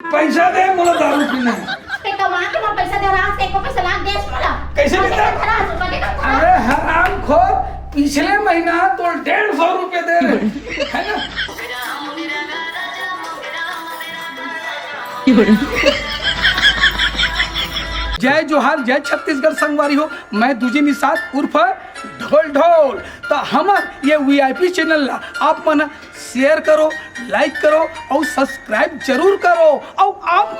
पैसा दे मला दारू पीना है। ते कमा के मैं पैसा दे रहा से को पैसा लाग देस मला कैसे देता? अरे हराम खोर, पिछले महीना तो 150 रुपए दे रहे है ना। जय जोहार, जय छत्तीसगढ़ संगवारी हो। मैं दूजी निषाद उर्फ ढोल ढोल। तो हमार ये वीआईपी चैनल ला आप मन शेयर करो, लाइक करो और सब्सक्राइब जरूर करो। और आप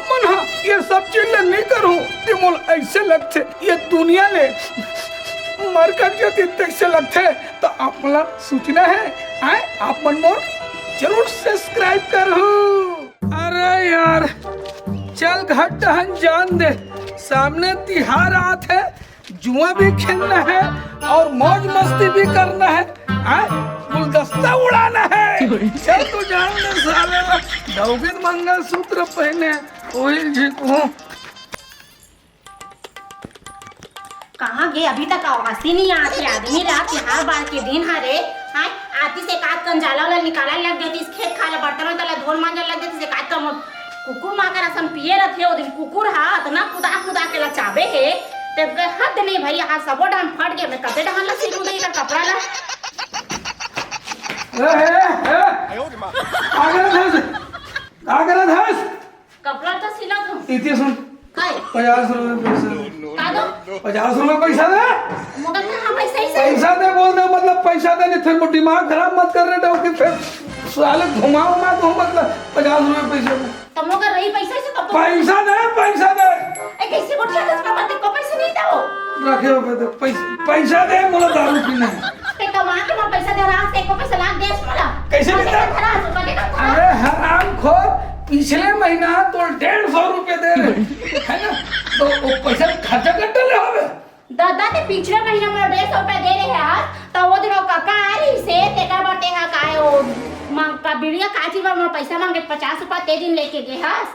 मन ये सब चीज नहीं करो ये मोल ऐसे लगते ये दुनिया ले मर कर जाती तक से लगते। तो आप मला सूचना है आप मन मोर जरूर सब्सक्राइब करो। अरे यार चल घट हन जान दे, सामने तिहार आत है, जुआ भी खेलना है और मौज मस्ती भी करना है, गुलदस्ता उड़ाना है। चल तू जान दे साले, दौगिन मंगलसूत्र पहने वही जीतू। कहाँ गए अभी तक आवाज ही नहीं आती। आदमी रात तिहार बार के दिन हरे हाय आती से काट कन जाला वाला निकाला लग देती, इस खेत खाला बर्तन तला धोल मांजल लग देती से काट कम कुकुर माकर असम पिए रहते ओ दिन कुकुर हाथ ना कुदा के ला चाबे है तब हद नहीं भाई हाथ सबो डाम फट गए। मैं कते डाल ला सिरू दे का कपड़ा ला आगरा धस कपड़ा तो सिला तू इति सुन काय 50 रुपए पैसा का दो 50 रुपए पैसा दे। मगर हां पैसा ही पैसा दे बोल दे मतलब पैसा दे, नहीं फिर दिमाग खराब मत कर रहे डॉक्टर फिर साले घुमाओ मत हो, मतलब 50 रुपए पैसा दे। तुम लोग रही पैसा से तब पैसा दे ए कैसे बोल रहा था मत को पैसा नहीं दो रखे हो पैसा दे मला दारू पीना है। ते कमा के मैं पैसा दे रहा से को पैसा लाग देस मला कैसे देता? अरे हराम खोर, पिछले महीना तो 150 रुपए दे रहे है ना। तो वो पैसा खर्चा कर डाले होवे। दादा ने पिछले महीने में 150 रुपए दे रहे हैं तो वो दिन काका आ रही से तेका बाटे हा काय वो मांग का बिड़िया काची बार में पैसा मांगे 50 रुपए ते दिन लेके गए हस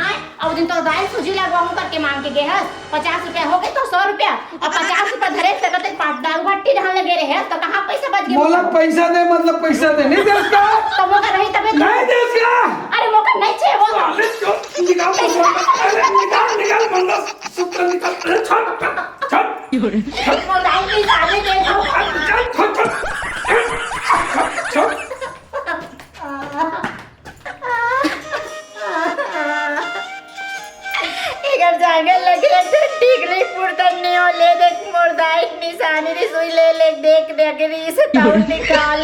आए और दिन तो दाल सूजी लगवाऊं करके मांग के गए हस 50 रुपए हो गए तो 100 रुपया और 50 रुपए धरे सकते 5 दाल भट्टी ढाल लगे रहे तो कहां पैसा बच गया। बोला पैसा दे मतलब पैसा दे, नहीं दे उसका तो वो कर रही तबे नहीं दे उसका। अरे मौका नहीं चाहिए वो अरे जो निकाल बंदा सूत्र निकाल। अरे छोड़ वो दाल की सारे दे दो छोड़ इधर जाने लगे तो टिकली पुरतन नहीं हो ले देख मुर्दाई निशानी री सुई ले देख नगरी से टाउन निकाल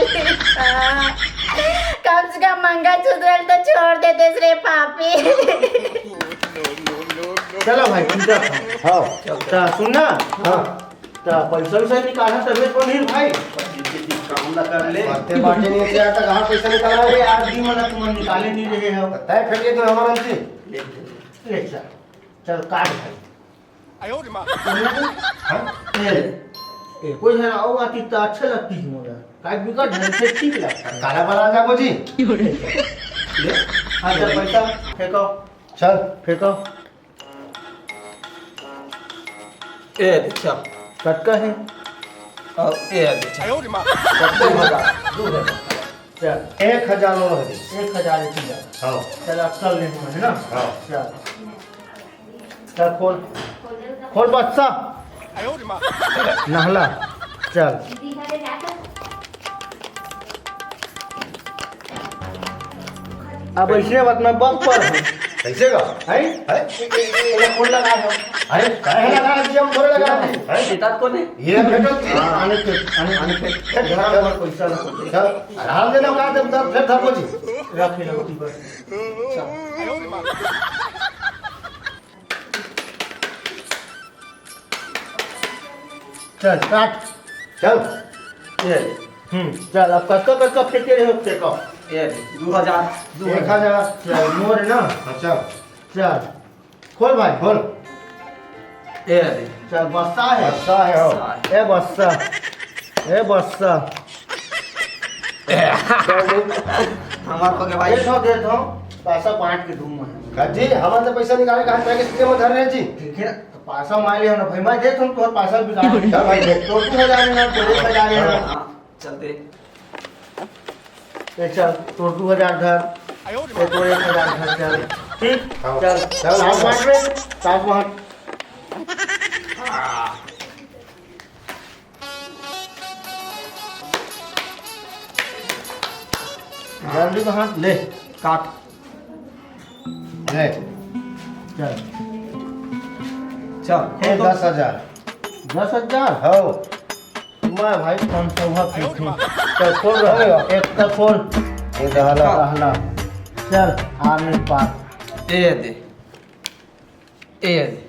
कम से कम मंगा चुदरल तो छोड़ देते रे पापी। चलो भाई चिंता हाँ चलता सुनना हाँ तो पैसा वैसा निकाला तबियत को नहीं भाई काम ना कर ले बातें बातें नहीं से आता कहाँ पैसा निकाला है आज भी मना तुम निकाले नहीं रहे हो पता है फिर ये तो हमारा से ले चल काट भाई आयो रे मां हां ए कोई है आओ आती तो अच्छा लगती है मुझे काट भी काट ढंग से ठीक लगता है काला वाला जा जी ले हां चल पैसा फेंको चल फेंको ए अच्छा कटका है और ए अच्छा आयो रे मां 1000 और 1000 हाँ चल अक्कल नहीं है ना हाँ चल खोल बच्चा आयो रे मां नहला चल अब ऐसे बात में बम पर कैसे का है ये खोल लगा है अरे काय लगा दिया हम थोड़े लगा है देतात कोणी ये भेटो आने के घर में पैसा ना चल आराम देना का जब तक फिर था कोची रख ले रोटी पर आयो रे मां चल काट चल ये चल अब कसका फेंके रहे हो फेंको ये 2000 चल मोर ना अच्छा चल खोल भाई खोल ए चल बस्ता है हो ए बस्ता हमार को के भाई दे दो पैसा बांट के दूंगा गाजी हमारे तो पैसा निकाले कहां पैके सीधे में धर रहे जी ठीक है तो पैसा मार लिया ना भाई मैं दे तुम तो पैसा भी काट चल भाई देख तो 2000 ना तो 1000 ना चल दे ये चल तो 2000 धर 哎呦我的 ये 妈！ तो 1000 खर्चा है। ठीक हाँ। चल चल, हाथ बांट ले साथ बांट जल्दी बांट ले काट ले चल चल ये 10,000 10,000 हो मैं भाई 500 哎呦我的妈！ चल खोल रहा एक तक खोल ये रहला रहला चल आने पार ए दे ए दे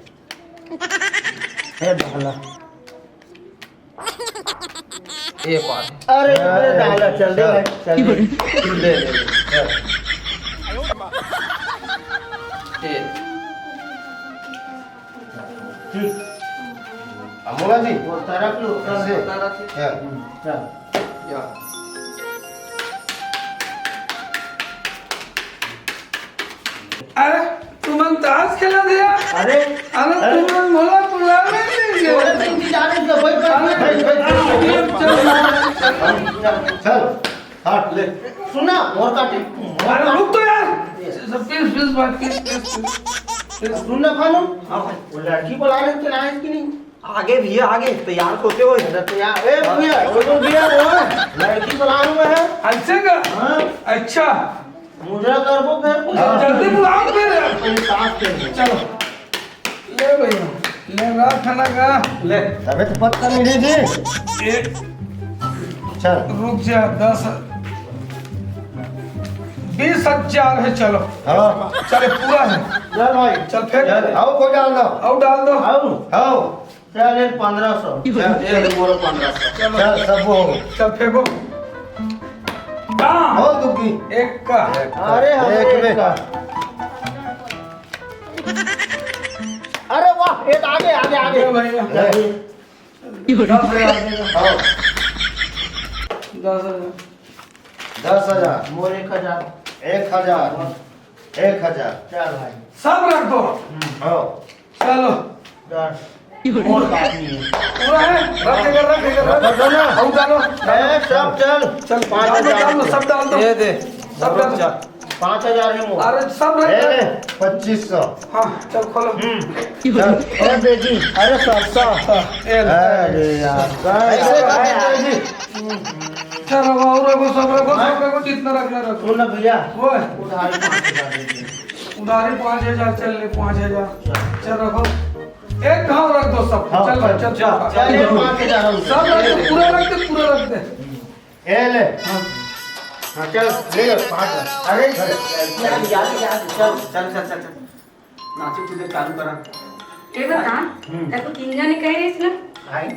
हे रहला ए पार अरे रहला चल दे चल दे ले ले 哎呦我的妈！ ए ठीक अमोला जी वो तरफ लो से चल चल चल या अरे तुम ताश खेला दिया अरे अरे तुम मोला बुलावे नहीं थोड़े गए दिन की जाने से भाई चल हट ले सुना और काटे अरे रुक तो यार प्लीज बात की सुनना खानू वो लड़की बुला रहे थे ना कि नहीं आगे भैया आगे तैयार होते हुए तो यार ए भैया वो तो भैया वो लड़की बुला रहे हैं अच्छे का हाँ अच्छा मुझे करबो फिर जल्दी बुलाओ फिर अपनी सास के लिए चलो ले भैया ले रात खाना का ले अबे तो पत्ता नहीं जी एक चल रुक जा 20,000 है चलो हाँ चले पूरा है चल भाई चल फेंक आओ कोई डाल दो और डाल दो आओ आओ चल ये 1500 चल ये मोरो 1500 चल सब हो चल फेंको दाम हो दुखी एक का अरे एक एक में का अरे वाह एक आगे आगे आगे ले भैया ले 10,000 दे दो। आओ 10,000 10,000 मोर 1000 1,000 चल भाई सब रख दो आओ चलो चल मोर काटनी है पूरा है रखेगा रख दो ना। और डालो ए सब चल चल पाँच डाल दो हजार सब डाल दो ये दे सब डाल दो 5000 है मोर अरे सब ले रख ले दो 2,500 हाँ चल खोलो चल ए बेटी अरे सस्ता ए ले। अरे यार ऐसे कैसे कर जी चल रखो और सब रखो जितना रखना रखो सुन ना भैया वो उधारी 5000 दे दे उधारी 5,000 चल ले 5,000 चल रखो एक घाव रख दो सब हाँ, चल भाई चल चल, चल ये चल 5000 सब रख दो पूरा रख दे ए ले हाँ चल ले ले 5000 अरे यार चल नाचो तुझे चालू करा ये बता तेरे 3 जने कह रहे थे ना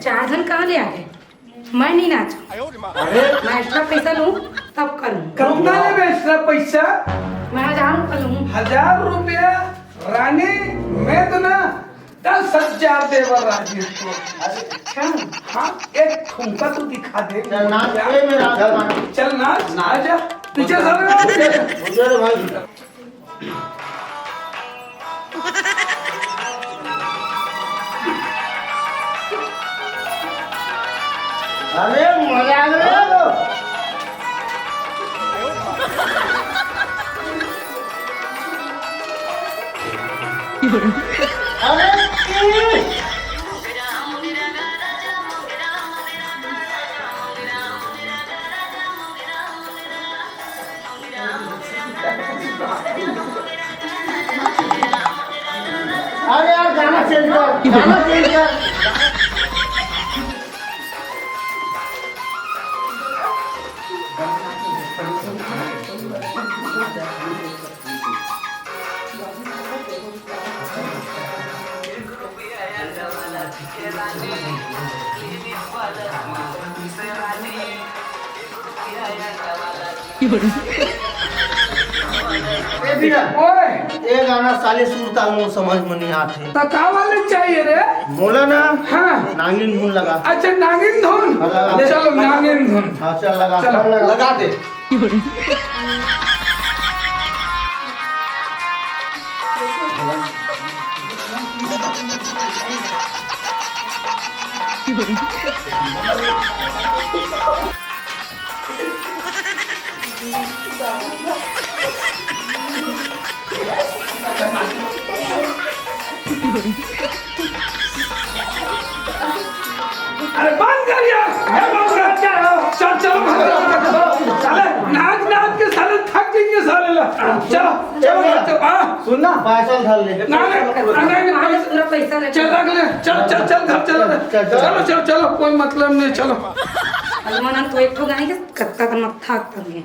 4 जन कहाँ ले आ गए मैं नहीं नाचू 哎呦我的妈！ मैं एक्स्ट्रा पैसा लूँ तब करूँ कितना लेबे एक्स्ट्रा पैसा मैं 1000 रुपये लूँ 1,000 रुपया रानी मैं तो ना 10,000 देवर राजी तो अच्छा हाँ एक ठुमका तो दिखा दे चल नाच ए मेरा चल नाच नाच जा पीछे सब नाच मुझे भाई अरे मजा आ गया 哎呦我的妈！ अरे अरे यार गाना चेंज कर ए भैया ओए ये गाना साले सुर ताल मोर समझ में नहीं आते तका वाले चाहिए रे बोला ना हाँ नागिन धुन लगा अच्छा नागिन धुन लगा। चलो नागिन धुन हाँ चल लगा चलो, लगा दे अरे बंद कर यार, ये बंद कर। चल चलो साले, नाच नाच के साले थक गए साले ला। चलो चलो चलो हाँ सुन ना पैसा धर ले ना नहीं पूरा पैसा ले चल रख ले, चल चल चल घर चलो चलो चलो चलो, कोई मतलब नहीं, चलो। हनुमान तो एक ठो गाय के कत्ता का मत्था कर गया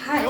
हाय